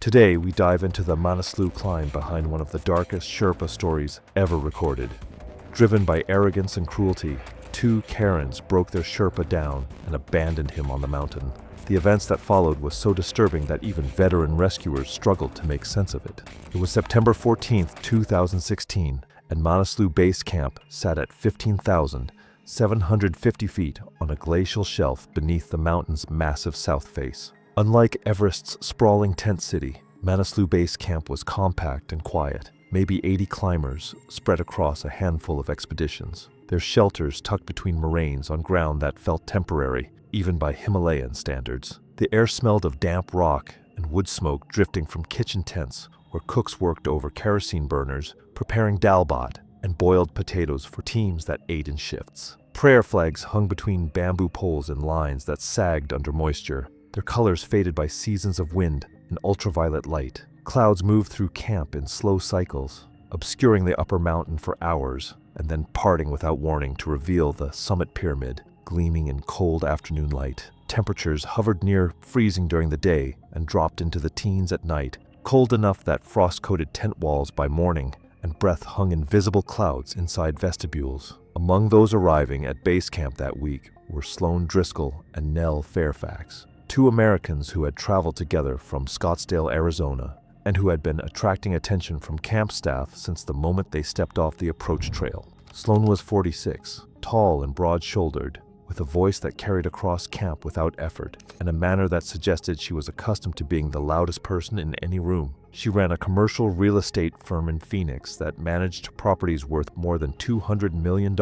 Today, we dive into the Manaslu climb behind one of the darkest Sherpa stories ever recorded. Driven by arrogance and cruelty, two Karens broke their Sherpa down and abandoned him on the mountain. The events that followed was so disturbing that even veteran rescuers struggled to make sense of it. It was September 14, 2016, and Manaslu Base Camp sat at 15,750 feet on a glacial shelf beneath the mountain's massive south face. Unlike Everest's sprawling tent city, Manaslu Base Camp was compact and quiet, maybe 80 climbers spread across a handful of expeditions. Their shelters tucked between moraines on ground that felt temporary, even by Himalayan standards. The air smelled of damp rock and wood smoke drifting from kitchen tents where cooks worked over kerosene burners, preparing dalbat and boiled potatoes for teams that ate in shifts. Prayer flags hung between bamboo poles in lines that sagged under moisture, their colors faded by seasons of wind and ultraviolet light. Clouds moved through camp in slow cycles, obscuring the upper mountain for hours, and then parting without warning to reveal the summit pyramid, gleaming in cold afternoon light. Temperatures hovered near freezing during the day and dropped into the teens at night, cold enough that frost-coated tent walls by morning, and breath hung in visible clouds inside vestibules. Among those arriving at base camp that week were Sloan Driscoll and Nell Fairfax, two Americans who had traveled together from Scottsdale, Arizona, and who had been attracting attention from camp staff since the moment they stepped off the approach trail. Sloan was 46, tall and broad-shouldered, with a voice that carried across camp without effort, and a manner that suggested she was accustomed to being the loudest person in any room. She ran a commercial real estate firm in Phoenix that managed properties worth more than $200 million,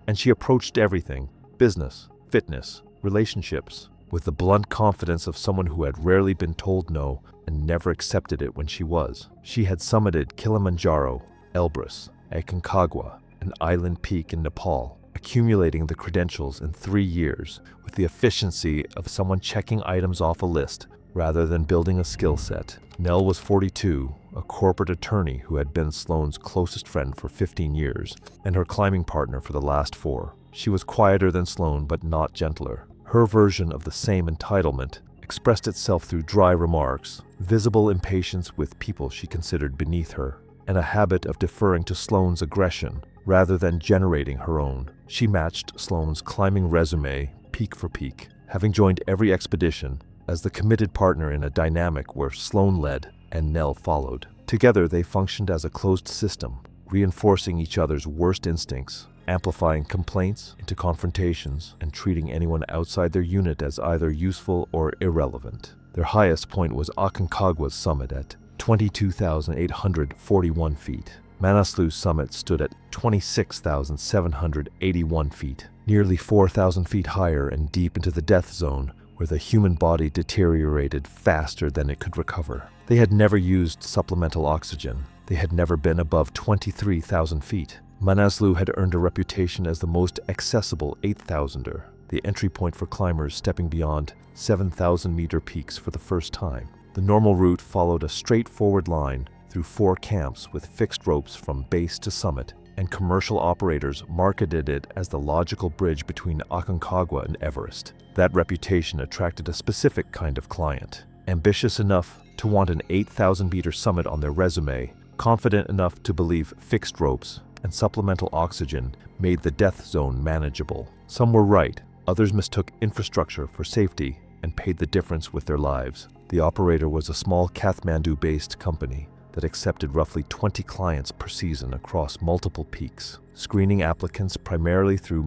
and she approached everything, business, fitness, relationships, with the blunt confidence of someone who had rarely been told no and never accepted it when she was. She had summited Kilimanjaro, Elbrus, Aconcagua, an island peak in Nepal, accumulating the credentials in 3 years with the efficiency of someone checking items off a list rather than building a skill set. Nell was 42, a corporate attorney who had been Sloan's closest friend for 15 years and her climbing partner for the last 4. She was quieter than Sloan but not gentler. Her version of the same entitlement expressed itself through dry remarks, visible impatience with people she considered beneath her, and a habit of deferring to Sloan's aggression rather than generating her own. She matched Sloan's climbing resume peak for peak, having joined every expedition as the committed partner in a dynamic where Sloan led and Nell followed. Together they functioned as a closed system, reinforcing each other's worst instincts, amplifying complaints into confrontations, and treating anyone outside their unit as either useful or irrelevant. Their highest point was Aconcagua's summit at 22,841 feet. Manaslu's summit stood at 26,781 feet, nearly 4,000 feet higher and deep into the death zone, where the human body deteriorated faster than it could recover. They had never used supplemental oxygen. They had never been above 23,000 feet. Manaslu had earned a reputation as the most accessible 8,000er, the entry point for climbers stepping beyond 7,000-meter peaks for the first time. The normal route followed a straightforward line through 4 camps with fixed ropes from base to summit, and commercial operators marketed it as the logical bridge between Aconcagua and Everest. That reputation attracted a specific kind of client, ambitious enough to want an 8,000-meter summit on their resume, confident enough to believe fixed ropes and supplemental oxygen made the death zone manageable. Some were right, others mistook infrastructure for safety and paid the difference with their lives. The operator was a small Kathmandu-based company that accepted roughly 20 clients per season across multiple peaks, screening applicants primarily through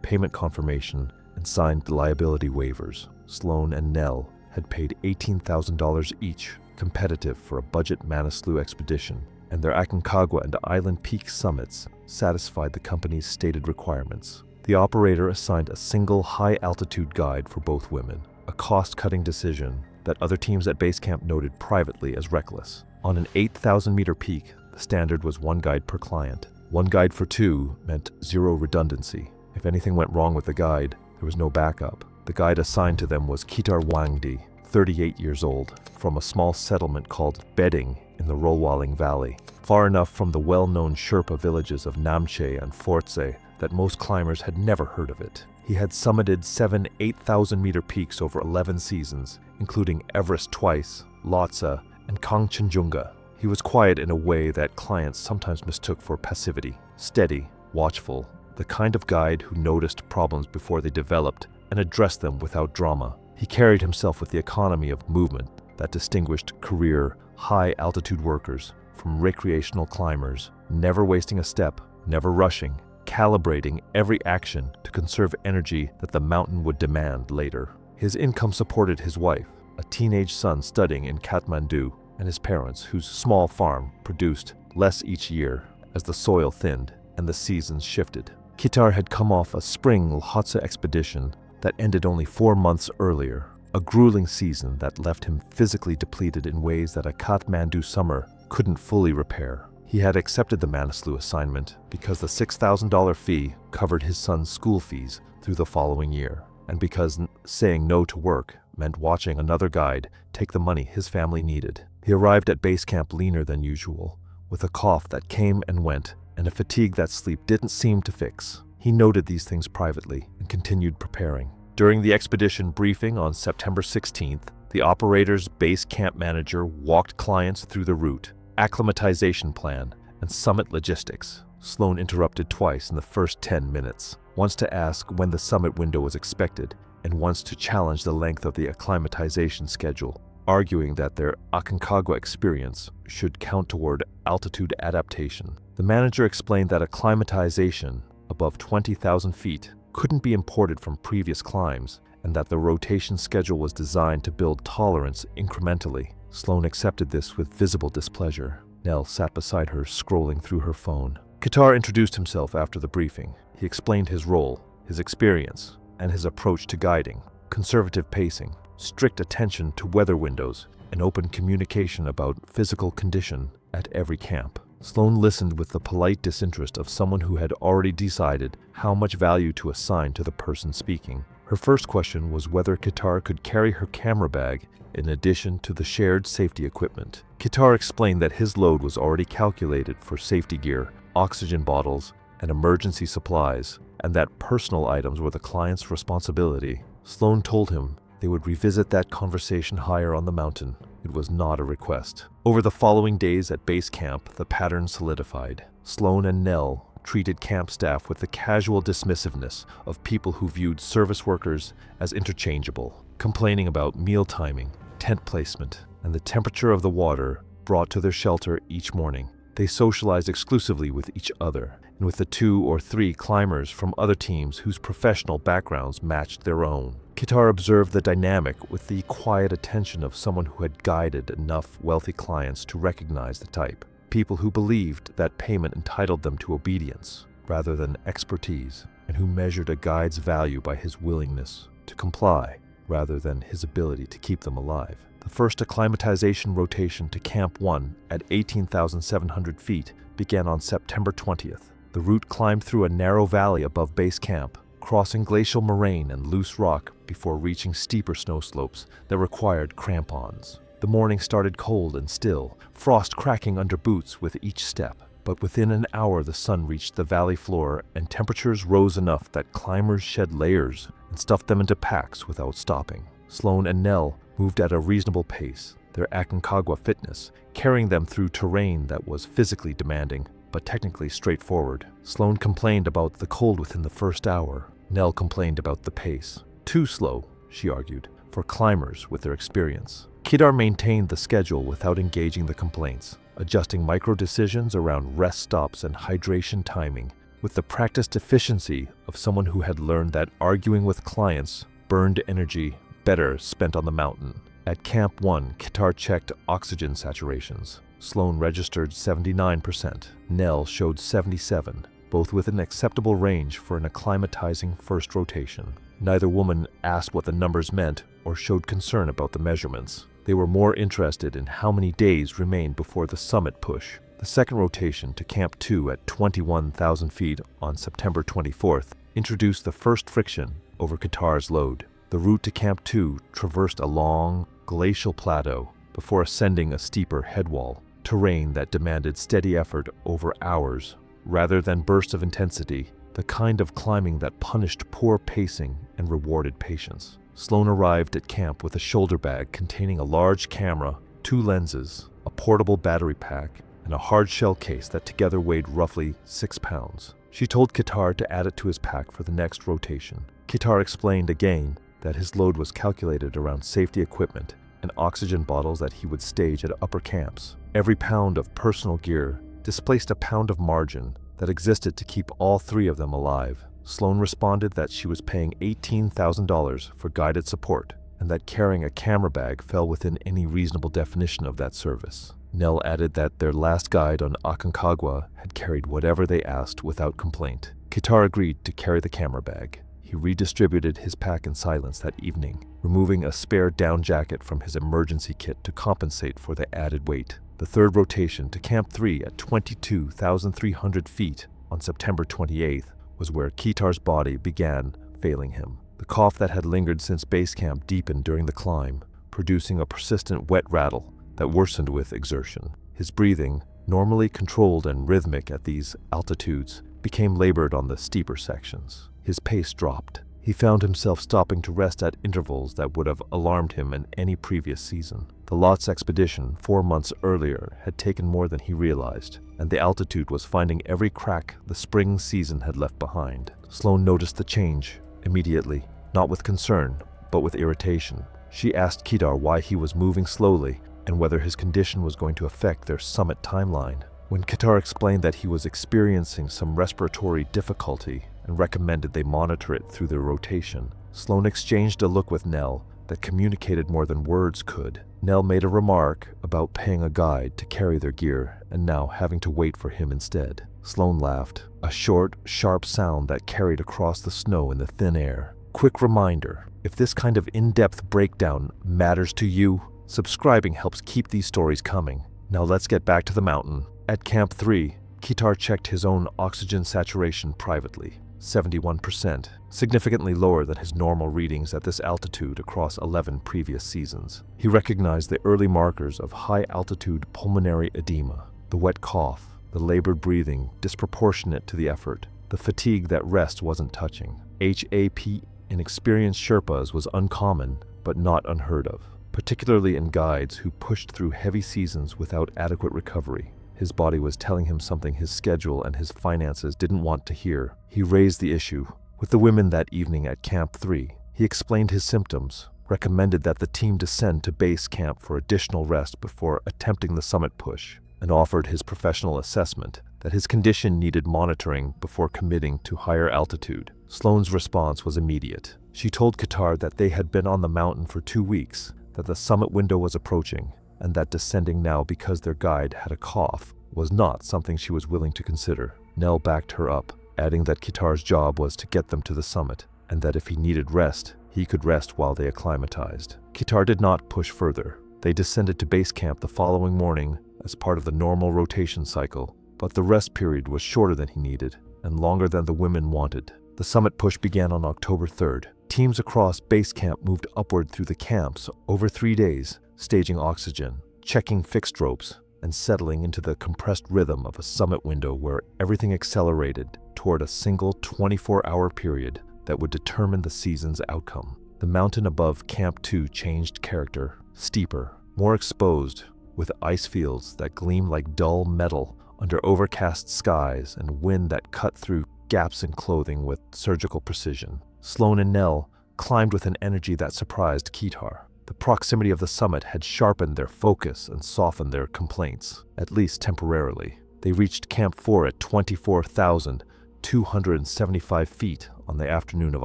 payment confirmation and signed liability waivers. Sloan and Nell had paid $18,000 each, competitive for a budget Manaslu expedition, and their Aconcagua and Island Peak summits satisfied the company's stated requirements. The operator assigned a single high-altitude guide for both women, a cost-cutting decision that other teams at base camp noted privately as reckless. On an 8,000-meter peak, the standard was 1 guide per client. 1 guide for 2 meant 0 redundancy. If anything went wrong with the guide, there was no backup. The guide assigned to them was Kitar Wangdi, 38 years old, from a small settlement called Bedding in the Rolwaling Valley, far enough from the well-known Sherpa villages of Namche and Fortse that most climbers had never heard of it. He had summited 7 8,000-meter peaks over 11 seasons, including Everest twice, Lhotse, and Kangchenjunga. He was quiet in a way that clients sometimes mistook for passivity, steady, watchful, the kind of guide who noticed problems before they developed and addressed them without drama. He carried himself with the economy of movement that distinguished career, high-altitude workers from recreational climbers, never wasting a step, never rushing, calibrating every action to conserve energy that the mountain would demand later. His income supported his wife, a teenage son studying in Kathmandu, and his parents, whose small farm produced less each year as the soil thinned and the seasons shifted. Kitar had come off a spring Lhotse expedition that ended only 4 months earlier, a grueling season that left him physically depleted in ways that a Kathmandu summer couldn't fully repair. He had accepted the Manaslu assignment because the $6,000 fee covered his son's school fees through the following year, and because saying no to work meant watching another guide take the money his family needed. He arrived at base camp leaner than usual, with a cough that came and went, and a fatigue that sleep didn't seem to fix. He noted these things privately and continued preparing. During the expedition briefing on September 16th, the operator's base camp manager walked clients through the route, acclimatization plan, and summit logistics. Sloan interrupted twice in the first 10 minutes, once to ask when the summit window was expected, and once to challenge the length of the acclimatization schedule, arguing that their Aconcagua experience should count toward altitude adaptation. The manager explained that acclimatization above 20,000 feet couldn't be imported from previous climbs, and that the rotation schedule was designed to build tolerance incrementally. Sloan accepted this with visible displeasure. Nell sat beside her, scrolling through her phone. Kitar introduced himself after the briefing. He explained his role, his experience, and his approach to guiding: conservative pacing, strict attention to weather windows, and open communication about physical condition at every camp. Sloan listened with the polite disinterest of someone who had already decided how much value to assign to the person speaking. Her first question was whether Kitar could carry her camera bag in addition to the shared safety equipment. Kitar explained that his load was already calculated for safety gear, oxygen bottles, and emergency supplies, and that personal items were the client's responsibility. Sloan told him they would revisit that conversation higher on the mountain. It was not a request. Over the following days at base camp, the pattern solidified. Sloan and Nell treated camp staff with the casual dismissiveness of people who viewed service workers as interchangeable, complaining about meal timing, tent placement, and the temperature of the water brought to their shelter each morning. They socialized exclusively with each other, and with the 2 or 3 climbers from other teams whose professional backgrounds matched their own. Kitar observed the dynamic with the quiet attention of someone who had guided enough wealthy clients to recognize the type. People who believed that payment entitled them to obedience rather than expertise, and who measured a guide's value by his willingness to comply rather than his ability to keep them alive. The first acclimatization rotation to Camp 1 at 18,700 feet began on September 20th. The route climbed through a narrow valley above base camp, crossing glacial moraine and loose rock before reaching steeper snow slopes that required crampons. The morning started cold and still, frost cracking under boots with each step. But within an hour the sun reached the valley floor and temperatures rose enough that climbers shed layers and stuffed them into packs without stopping. Sloan and Nell moved at a reasonable pace, their Aconcagua fitness carrying them through terrain that was physically demanding but technically straightforward. Sloan complained about the cold within the first hour. Nell complained about the pace. Too slow, she argued, for climbers with their experience. Kitar maintained the schedule without engaging the complaints, adjusting micro-decisions around rest stops and hydration timing, with the practiced efficiency of someone who had learned that arguing with clients burned energy better spent on the mountain. At Camp 1, Kitar checked oxygen saturations. Sloan registered 79%. Nell showed 77%, both within acceptable range for an acclimatizing first rotation. Neither woman asked what the numbers meant or showed concern about the measurements. They were more interested in how many days remained before the summit push. The second rotation to Camp 2 at 21,000 feet on September 24th introduced the first friction over Kitar's load. The route to Camp 2 traversed a long, glacial plateau before ascending a steeper headwall, terrain that demanded steady effort over hours rather than bursts of intensity, the kind of climbing that punished poor pacing and rewarded patience. Sloan arrived at camp with a shoulder bag containing a large camera 2 lenses, a portable battery pack, and a hard shell case that together weighed roughly 6 pounds. She told Kitar to add it to his pack for the next rotation. Kitar explained again that his load was calculated around safety equipment and oxygen bottles that he would stage at upper camps. Every pound of personal gear displaced a pound of margin that existed to keep all 3 of them alive. Sloan responded that she was paying $18,000 for guided support and that carrying a camera bag fell within any reasonable definition of that service. Nell added that their last guide on Aconcagua had carried whatever they asked without complaint. Kitar agreed to carry the camera bag. He redistributed his pack in silence that evening, removing a spare down jacket from his emergency kit to compensate for the added weight. The third rotation to Camp 3 at 22,300 feet on September 28th was where Kitar's body began failing him. The cough that had lingered since base camp deepened during the climb, producing a persistent wet rattle that worsened with exertion. His breathing, normally controlled and rhythmic at these altitudes, became labored on the steeper sections. His pace dropped. He found himself stopping to rest at intervals that would have alarmed him in any previous season. The Lotz expedition 4 months earlier had taken more than he realized, and the altitude was finding every crack the spring season had left behind. Sloan noticed the change immediately, not with concern, but with irritation. She asked Kitar why he was moving slowly and whether his condition was going to affect their summit timeline. When Kitar explained that he was experiencing some respiratory difficulty and recommended they monitor it through their rotation, Sloan exchanged a look with Nell that communicated more than words could. Nell made a remark about paying a guide to carry their gear and now having to wait for him instead. Sloan laughed, a short, sharp sound that carried across the snow in the thin air. Quick reminder, if this kind of in-depth breakdown matters to you, subscribing helps keep these stories coming. Now let's get back to the mountain. At Camp 3, Kitar checked his own oxygen saturation privately, 71%, significantly lower than his normal readings at this altitude across 11 previous seasons. He recognized the early markers of high-altitude pulmonary edema, the wet cough, the labored breathing disproportionate to the effort, the fatigue that rest wasn't touching. HAP in experienced Sherpas was uncommon, but not unheard of, particularly in guides who pushed through heavy seasons without adequate recovery. His body was telling him something his schedule and his finances didn't want to hear. He raised the issue with the women that evening at Camp 3. He explained his symptoms, recommended that the team descend to base camp for additional rest before attempting the summit push, and offered his professional assessment that his condition needed monitoring before committing to higher altitude. Sloan's response was immediate. She told Kitar that they had been on the mountain for 2 weeks, that the summit window was approaching, and that descending now because their guide had a cough was not something she was willing to consider. Nell backed her up, adding that Kitar's job was to get them to the summit, and that if he needed rest, he could rest while they acclimatized. Kitar did not push further. They descended to base camp the following morning as part of the normal rotation cycle, but the rest period was shorter than he needed and longer than the women wanted. The summit push began on October 3rd. Teams across base camp moved upward through the camps over 3 days, staging oxygen, checking fixed ropes, and settling into the compressed rhythm of a summit window where everything accelerated toward a single 24-hour period that would determine the season's outcome. The mountain above Camp 2 changed character, steeper, more exposed, with ice fields that gleamed like dull metal under overcast skies and wind that cut through gaps in clothing with surgical precision. Sloan and Nell climbed with an energy that surprised Kitar. The proximity of the summit had sharpened their focus and softened their complaints, at least temporarily. They reached Camp 4 at 24,275 feet on the afternoon of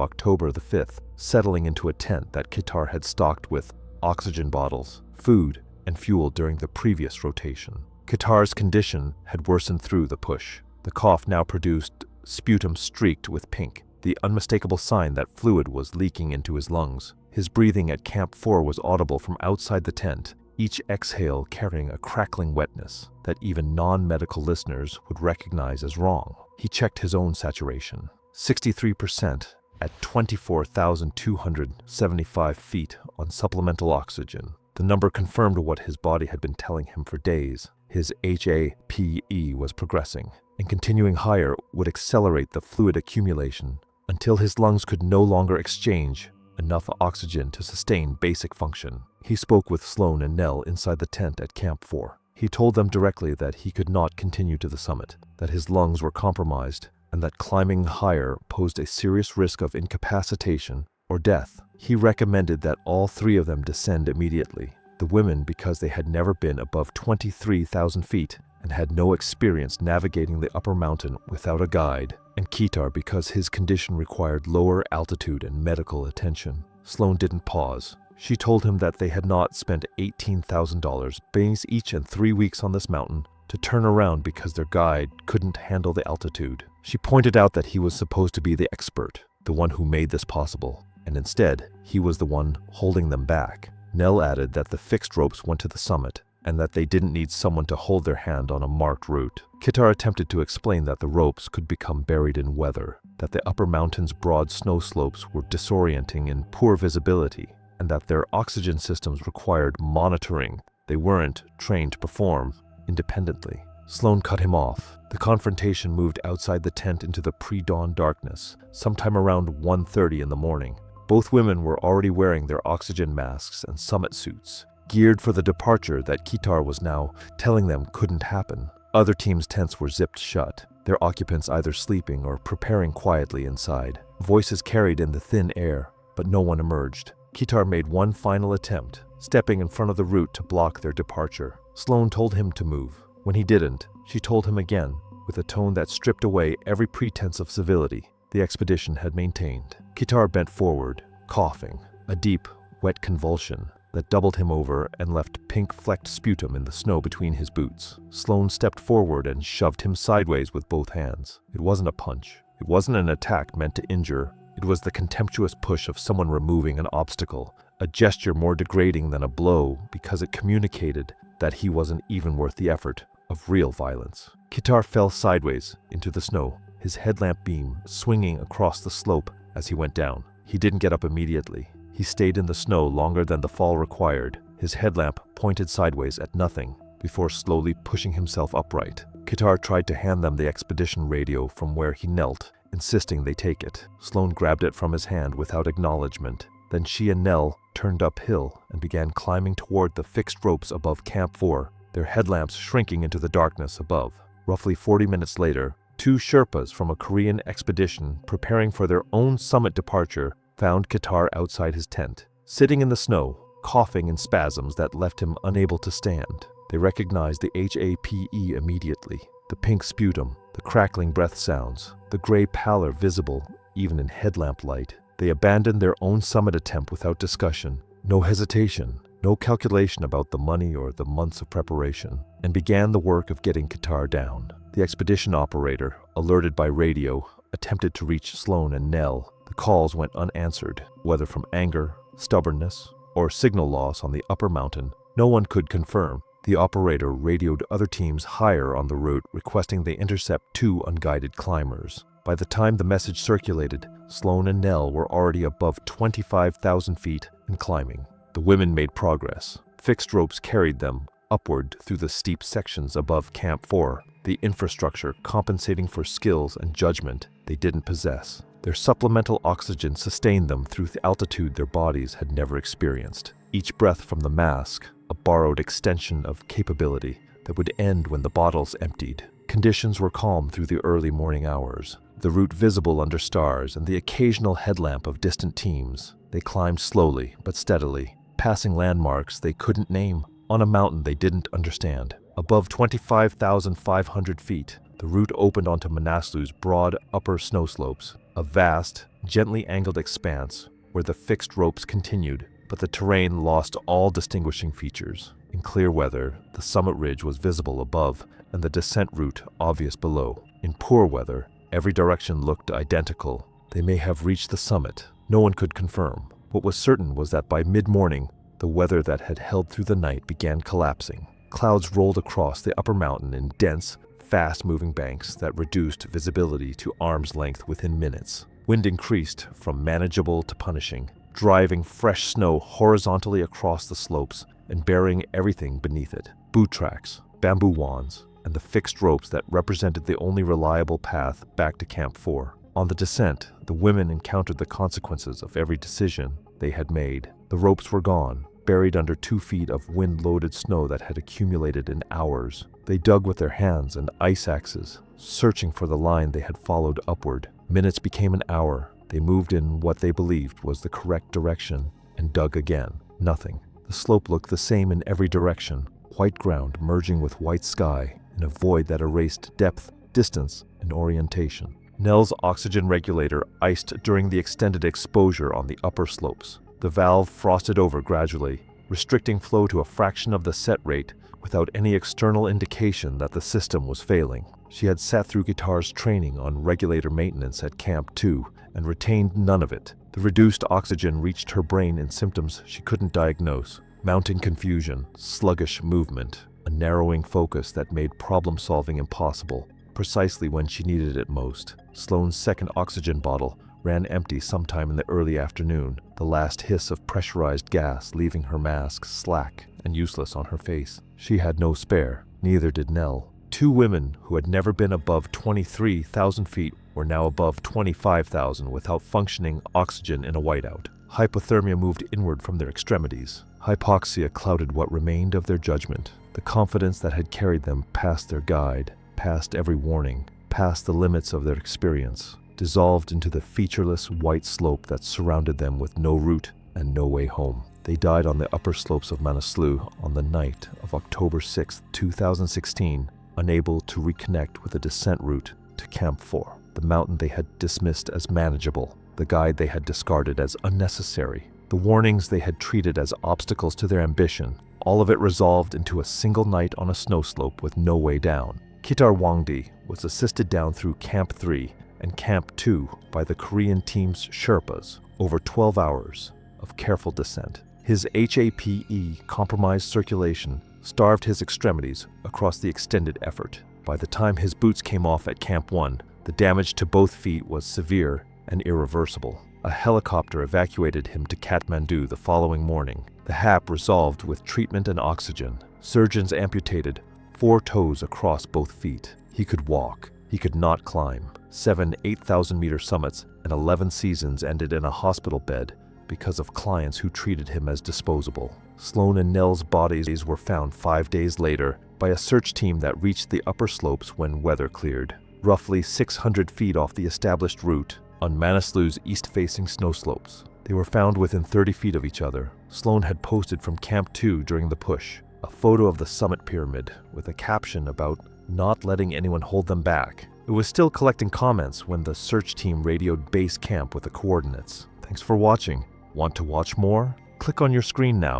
October the 5th, settling into a tent that Kitar had stocked with oxygen bottles, food, and fuel during the previous rotation. Kitar's condition had worsened through the push. The cough now produced sputum streaked with pink, the unmistakable sign that fluid was leaking into his lungs. His breathing at Camp 4 was audible from outside the tent, each exhale carrying a crackling wetness that even non-medical listeners would recognize as wrong. He checked his own saturation, 63% at 24,275 feet on supplemental oxygen. The number confirmed what his body had been telling him for days. His HAPE was progressing, and continuing higher would accelerate the fluid accumulation until his lungs could no longer exchange enough oxygen to sustain basic function. He spoke with Sloan and Nell inside the tent at Camp 4. He told them directly that he could not continue to the summit, that his lungs were compromised, and that climbing higher posed a serious risk of incapacitation or death. He recommended that all three of them descend immediately. The women because they had never been above 23,000 feet and had no experience navigating the upper mountain without a guide, and Kitar because his condition required lower altitude and medical attention. Sloan didn't pause. She told him that they had not spent $18,000 base each and 3 weeks on this mountain to turn around because their guide couldn't handle the altitude. She pointed out that he was supposed to be the expert, the one who made this possible, and instead, he was the one holding them back. Nell added that the fixed ropes went to the summit and that they didn't need someone to hold their hand on a marked route. Kitar attempted to explain that the ropes could become buried in weather, that the upper mountain's broad snow slopes were disorienting and poor visibility, and that their oxygen systems required monitoring they weren't trained to perform independently. Sloan cut him off. The confrontation moved outside the tent into the pre-dawn darkness, sometime around 1:30 in the morning. Both women were already wearing their oxygen masks and summit suits, geared for the departure that Kitar was now telling them couldn't happen. Other teams' tents were zipped shut, their occupants either sleeping or preparing quietly inside. Voices carried in the thin air, but no one emerged. Kitar made one final attempt, stepping in front of the route to block their departure. Sloan told him to move. When he didn't, she told him again, with a tone that stripped away every pretense of civility the expedition had maintained. Kitar bent forward, coughing, a deep, wet convulsion that doubled him over and left pink-flecked sputum in the snow between his boots. Sloan stepped forward and shoved him sideways with both hands. It wasn't a punch. It wasn't an attack meant to injure. It was the contemptuous push of someone removing an obstacle, a gesture more degrading than a blow because it communicated that he wasn't even worth the effort of real violence. Kitar fell sideways into the snow, his headlamp beam swinging across the slope as he went down. He didn't get up immediately. He stayed in the snow longer than the fall required, his headlamp pointed sideways at nothing, before slowly pushing himself upright. Kitar tried to hand them the expedition radio from where he knelt, insisting they take it. Sloan grabbed it from his hand without acknowledgement. Then she and Nell turned uphill and began climbing toward the fixed ropes above Camp 4, their headlamps shrinking into the darkness above. Roughly 40 minutes later, 2 Sherpas from a Korean expedition preparing for their own summit departure found Kitar outside his tent, sitting in the snow, coughing in spasms that left him unable to stand. They recognized the HAPE immediately, the pink sputum, the crackling breath sounds, the gray pallor visible even in headlamp light. They abandoned their own summit attempt without discussion, no hesitation, no calculation about the money or the months of preparation, and began the work of getting Kitar down. The expedition operator, alerted by radio, attempted to reach Sloan and Nell. The calls went unanswered, whether from anger, stubbornness, or signal loss on the upper mountain. No one could confirm. The operator radioed other teams higher on the route, requesting they intercept 2 unguided climbers. By the time the message circulated, Sloan and Nell were already above 25,000 feet and climbing. The women made progress. Fixed ropes carried them upward through the steep sections above Camp 4, the infrastructure compensating for skills and judgment they didn't possess. Their supplemental oxygen sustained them through the altitude their bodies had never experienced. Each breath from the mask, a borrowed extension of capability that would end when the bottles emptied. Conditions were calm through the early morning hours, the route visible under stars and the occasional headlamp of distant teams. They climbed slowly but steadily, passing landmarks they couldn't name, on a mountain they didn't understand. Above 25,500 feet, the route opened onto Manaslu's broad upper snow slopes, a vast, gently angled expanse where the fixed ropes continued, but the terrain lost all distinguishing features. In clear weather, the summit ridge was visible above and the descent route obvious below. In poor weather, every direction looked identical. They may have reached the summit. No one could confirm. What was certain was that by mid-morning, the weather that had held through the night began collapsing. Clouds rolled across the upper mountain in dense, fast-moving banks that reduced visibility to arm's length within minutes. Wind increased from manageable to punishing, driving fresh snow horizontally across the slopes and burying everything beneath it. Boot tracks, bamboo wands, and the fixed ropes that represented the only reliable path back to Camp 4. On the descent, the women encountered the consequences of every decision they had made. The ropes were gone, buried under 2 feet of wind-loaded snow that had accumulated in hours. They dug with their hands and ice axes, searching for the line they had followed upward. Minutes became an hour. They moved in what they believed was the correct direction and dug again. Nothing. The slope looked the same in every direction, white ground merging with white sky in a void that erased depth, distance, and orientation. Nell's oxygen regulator iced during the extended exposure on the upper slopes. The valve frosted over gradually, restricting flow to a fraction of the set rate without any external indication that the system was failing. She had sat through Guitar's training on regulator maintenance at Camp 2 and retained none of it. The reduced oxygen reached her brain in symptoms she couldn't diagnose. Mounting confusion, sluggish movement, a narrowing focus that made problem-solving impossible, precisely when she needed it most. Sloane's second oxygen bottle ran empty sometime in the early afternoon, the last hiss of pressurized gas leaving her mask slack and useless on her face. She had no spare, neither did Nell. 2 women who had never been above 23,000 feet were now above 25,000 without functioning oxygen in a whiteout. Hypothermia moved inward from their extremities. Hypoxia clouded what remained of their judgment. The confidence that had carried them past their guide, past every warning, past the limits of their experience, dissolved into the featureless white slope that surrounded them with no route and no way home. They died on the upper slopes of Manaslu on the night of October 6, 2016, unable to reconnect with a descent route to Camp 4, the mountain they had dismissed as manageable, the guide they had discarded as unnecessary, the warnings they had treated as obstacles to their ambition, all of it resolved into a single night on a snow slope with no way down. Kitar Wangdi was assisted down through Camp 3 and Camp 2 by the Korean team's Sherpas over 12 hours of careful descent. His HAPE compromised circulation starved his extremities across the extended effort. By the time his boots came off at Camp 1, the damage to both feet was severe and irreversible. A helicopter evacuated him to Kathmandu the following morning. The HAP resolved with treatment and oxygen. Surgeons amputated 4 toes across both feet. He could walk. He could not climb. 7 8,000-meter summits and 11 seasons ended in a hospital bed because of clients who treated him as disposable. Sloane and Nell's bodies were found 5 days later by a search team that reached the upper slopes when weather cleared, roughly 600 feet off the established route on Manaslu's east-facing snow slopes. They were found within 30 feet of each other. Sloane had posted from Camp 2 during the push a photo of the summit pyramid with a caption about not letting anyone hold them back. It was still collecting comments when the search team radioed base camp with the coordinates. Thanks for watching. Want to watch more? Click on your screen now